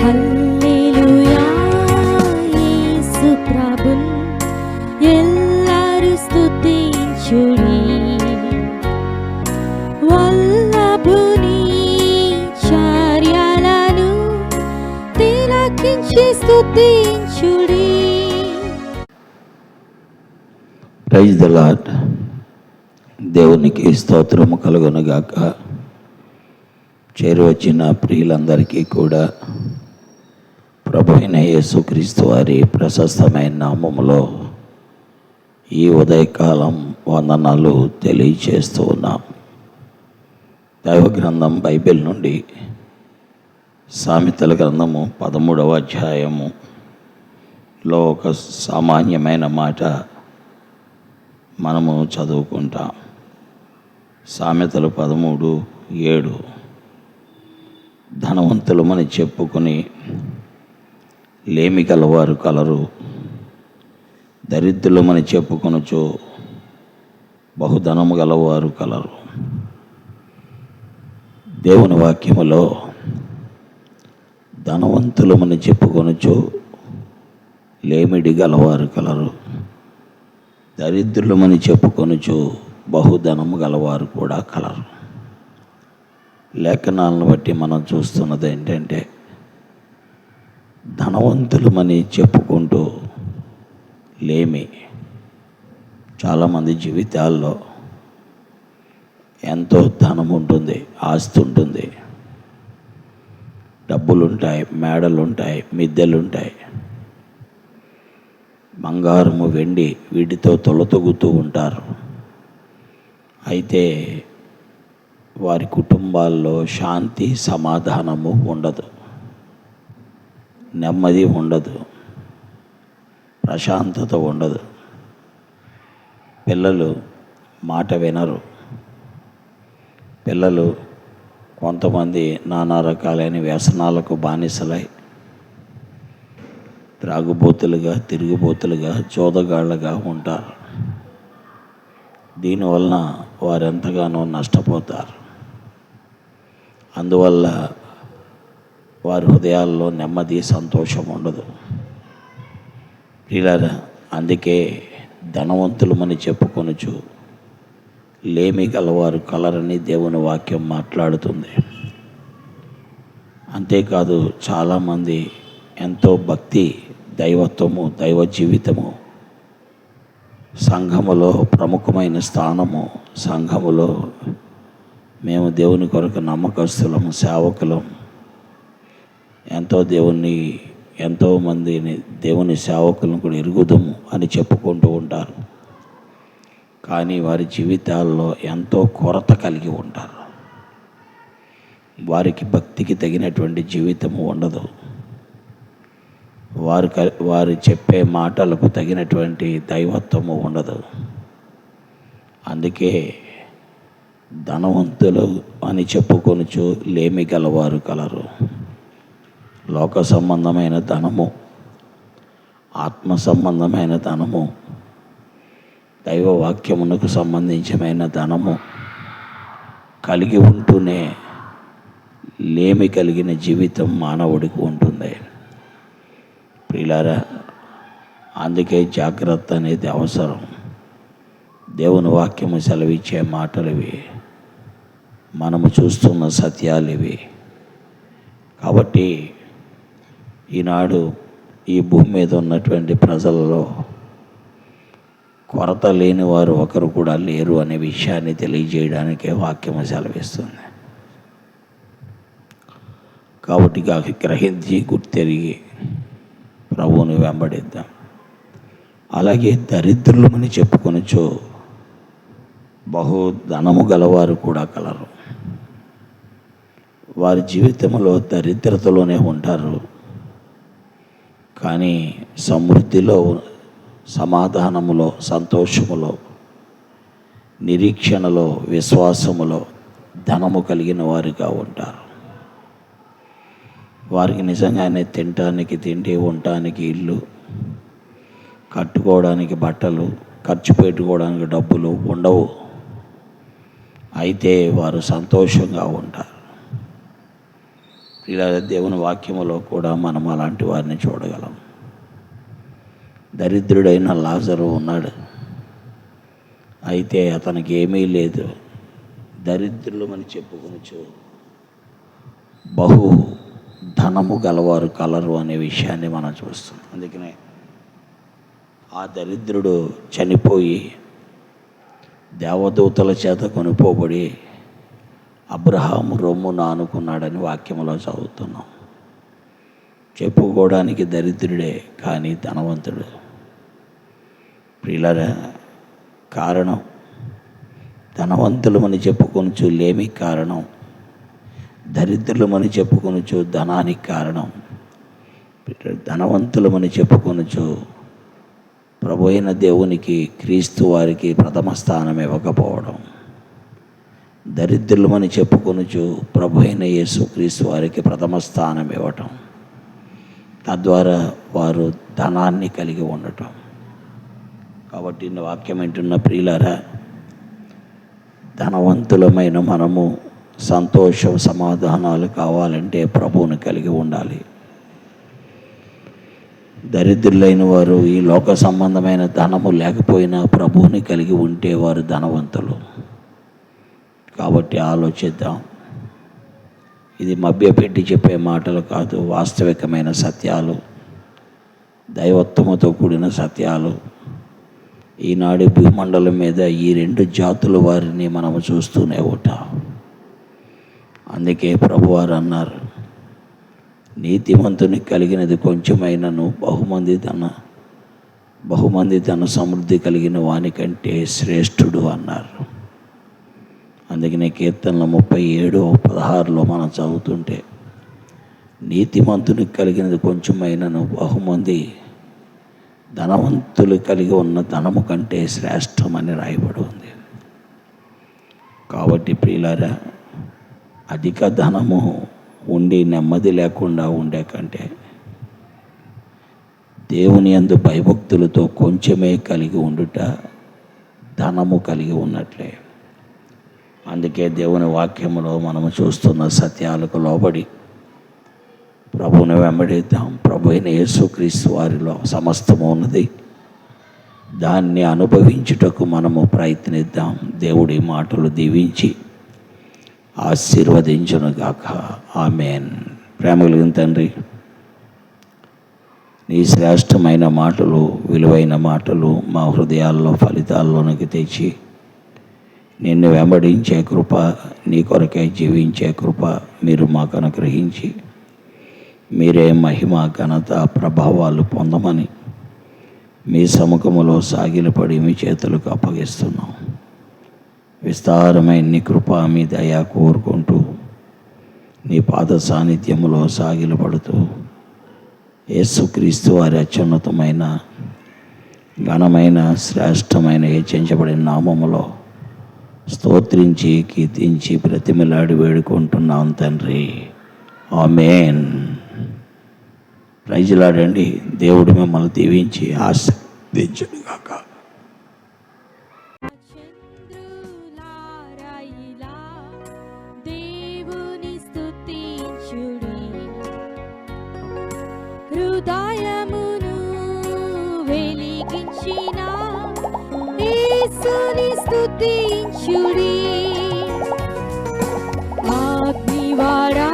హల్లెలూయా యేసు ప్రభున్ ఎల్లరు స్తుతించుడి. వల్లభుని చర్యలను తిలకించి స్తుతించుడి. Praise the Lord. దేవునికి స్తోత్రము కలుగునుగాక. చేరువచ్చిన ప్రియులందరికీ కూడా ప్రభు అయిన యేసుక్రీస్తు వారి ప్రశస్తమైన నామములో ఈ ఉదయకాలం వందనాలు తెలియచేస్తూ ఉన్నాం. దైవ గ్రంథం బైబిల్ నుండి సామెతల గ్రంథము 13వ అధ్యాయములో ఒక సామాన్యమైన మాట మనము చదువుకుంటాం. సామెతలు 13:7. ధనవంతులమని చెప్పుకొని లేమి గలవారు కలరు, దరిద్రులమని చెప్పుకొనుచు బహుధనము గలవారు కలరు. దేవుని వాక్యములో ధనవంతులమని చెప్పుకొనుచు లేమిడి గలవారు కలరు, దరిద్రులమని చెప్పుకొనుచు బహుధనము గలవారు కూడా కలరు. లేఖనాలను బట్టి మనం చూస్తున్నది ఏంటంటే, ధనవంతులమని చెప్పుకుంటూ లేమి. చాలామంది జీవితాల్లో ఎంతో ధనం ఉంటుంది, ఆస్తి ఉంటుంది, డబ్బులుంటాయి, మేడలుంటాయి, మిద్దెలుంటాయి, బంగారము వెండి వీటితో తొలతొగుతూ ఉంటారు. అయితే వారి కుటుంబాల్లో శాంతి సమాధానము ఉండదు, నెమ్మది ఉండదు, ప్రశాంతత ఉండదు. పిల్లలు మాట వినరు. పిల్లలు కొంతమంది నానా రకాలైన వ్యసనాలకు బానిసలై త్రాగుబోతులుగా, తిరుగుబోతులుగా, జోదగాళ్ళగా ఉంటారు. దీనివలన వారు ఎంతగానో నష్టపోతారు. అందువల్ల వారి హృదయాల్లో నెమ్మది, సంతోషం ఉండదు. ప్రియులారా, అందుకే ధనవంతులమని చెప్పుకొనుచు లేమి గలవారు కలరని దేవుని వాక్యం మాట్లాడుతుంది. అంతేకాదు, చాలామంది ఎంతో భక్తి, దైవత్వము, దైవ జీవితము, సంఘములో ప్రముఖమైన స్థానము, సంఘములో మేము దేవుని కొరకు నమ్మకస్తులము, సేవకులం, ఎంతోమందిని దేవుని సేవకులను కూడా ఎరుగుదము అని చెప్పుకుంటూ ఉంటారు. కానీ వారి జీవితాల్లో ఎంతో కొరత కలిగి ఉంటారు. వారికి భక్తికి తగినటువంటి జీవితము ఉండదు. వారు చెప్పే మాటలకు తగినటువంటి దైవత్వము ఉండదు. అందుకే ధనవంతులు అని చెప్పుకొనుచు లేమి గలవారు కలరు. లోక సంబంధమైన ధనము, ఆత్మ సంబంధమైన ధనము, దైవవాక్యమునకు సంబంధించిన ధనము కలిగి ఉంటూనే లేమి కలిగిన జీవితం మానవుడికి ఉంటుంది. ప్రియులారా, అందుకే జాగ్రత్త అనేది అవసరం. దేవుని వాక్యము సెలవిచ్చే మాటలు ఇవి, మనము చూస్తున్న సత్యాలు ఇవి. కాబట్టి ఈనాడు ఈ భూమి మీద ఉన్నటువంటి ప్రజలలో కొరత లేని వారు ఒకరు కూడా లేరు అనే విషయాన్ని తెలియజేయడానికే వాక్యము సెలవిస్తుంది. కాబట్టి గ్రహించి గుర్తెరిగి ప్రభువుని వెంబడిద్దాం. అలాగే దరిద్రులమని చెప్పుకొనుచు బహు ధనము గలవారు కూడా కలరు. వారి జీవితంలో దరిద్రతలోనే ఉంటారు, కానీ సమృద్ధిలో, సమాధానములో, సంతోషములో, నిరీక్షణలో, విశ్వాసములో ధనము కలిగిన వారిగా ఉంటారు. వారికి నిజంగానే తినటానికి తిండి, ఉండటానికి ఇల్లు, కట్టుకోవడానికి బట్టలు, ఖర్చు పెట్టుకోవడానికి డబ్బులు ఉండవు. అయితే వారు సంతోషంగా ఉంటారు. ఇలా దేవుని వాక్యములో కూడా మనం అలాంటి వారిని చూడగలం. దరిద్రుడైన లాజరు ఉన్నాడు, అయితే అతనికి ఏమీ లేదు. దరిద్రులమని చెప్పుకొనొచ్చు బహు ధనము గలవారు కలరు అనే విషయాన్ని మనం చూస్తాం. అందుకనే ఆ దరిద్రుడు చనిపోయి దేవదూతల చేత కొనుపోబడి అబ్రహాము రొమ్మున ఆనుకున్నాడని వాక్యంలో చదువుతున్నాం. చెప్పుకోవడానికి దరిద్రుడే కానీ ధనవంతుడు. ప్రియులారా, కారణం ధనవంతులమని చెప్పుకొనొచ్చు లేమి కారణం, దరిద్రులమని చెప్పుకొనొచ్చు ధనానికి కారణం. ధనవంతులమని చెప్పుకొనొచ్చు ప్రభు అయిన దేవునికి క్రీస్తు వారికి ప్రథమ స్థానం ఇవ్వకపోవడం. దరిద్రులమని చెప్పుకొనొచ్చు ప్రభు అయిన యేసు క్రీస్తు వారికి ప్రథమ స్థానం ఇవ్వటం, తద్వారా వారు ధనాన్ని కలిగి ఉండటం. కాబట్టి వాక్యం వింటున్న ప్రియులారా, ధనవంతులమైన మనము సంతోష సమాధానాలు కావాలంటే ప్రభువుని కలిగి ఉండాలి. దరిద్రులైన వారు ఈ లోక సంబంధమైన ధనము లేకపోయినా ప్రభువుని కలిగి ఉంటే వారు ధనవంతులు. కాబట్టి ఆలోచిద్దాం. ఇది మభ్యపెట్టి చెప్పే మాటలు కాదు, వాస్తవికమైన సత్యాలు, దైవత్వముతో కూడిన సత్యాలు. ఈనాడు భూమండలం మీద ఈ రెండు జాతుల వారిని మనము చూస్తూనే ఉంటాం. అందుకే ప్రభువారు అన్నారు, నీతిమంతునికి కలిగినది కొంచెమైనను బహుమంది తన సమృద్ధి కలిగిన వానికంటే శ్రేష్ఠుడు అన్నారు. అందుకనే కీర్తనల 37:16 మనం చదువుతుంటే, నీతిమంతునికి కలిగినది కొంచెమైనను బహుమంది ధనవంతులు కలిగి ఉన్న ధనము కంటే శ్రేష్టమని రాయబడి ఉంది. కాబట్టి ప్రియులారా, అధిక ధనము ఉండి నెమ్మది లేకుండా ఉండే కంటే దేవుని యందు భయభక్తులతో కొంచెమే కలిగి ఉండుట ధనము కలిగి ఉన్నట్లే. అందుకే దేవుని వాక్యములో మనము చూస్తున్న సత్యాలకు లోబడి ప్రభువుని వెంబడిద్దాం. ప్రభు అయిన యేసుక్రీస్తు వారిలో సమస్తము ఉన్నది, దాన్ని అనుభవించుటకు మనము ప్రయత్నిద్దాం. దేవుడి మాటలు దీవించి ఆశీర్వదించునుగాక. ఆమేన్. ప్రేమ కలిగిన తండ్రి, నీ శ్రేష్టమైన మాటలు, విలువైన మాటలు మా హృదయాల్లో ఫలితాల్లోనికి తెచ్చి నిన్ను వెంబడించే కృప, నీ కొరకై జీవించే కృప మీరు మాకు అనుగ్రహించి మీరే మహిమ, ఘనత, ప్రభావాలు పొందమని మీ సముఖములో సాగిలపడి మీ చేతులకు అప్పగిస్తున్నాం. విస్తారమైన నీ కృప, మీ దయ కోరుకుంటూ నీ పాద సాన్నిధ్యములో సాగిలపడుతూ యేసుక్రీస్తు వారి అత్యున్నతమైన, ఘనమైన, శ్రేష్టమైన హెచ్చించబడిన నామములో స్తోత్రించి, కీర్తించి, బ్రతిమిలాడి వేడుకుంటున్నాం తండ్రి. ఆమేన్. ప్రైజులాడండి. దేవుడు మిమ్మల్ని దీవించి ఆశీర్వదించునుగాక. చంద్రులారాయిలా దేవుని స్తుతించుడి, హృదయమును వెలిగించిన యేసుని స్తుతించుడి. అగ్నివాడా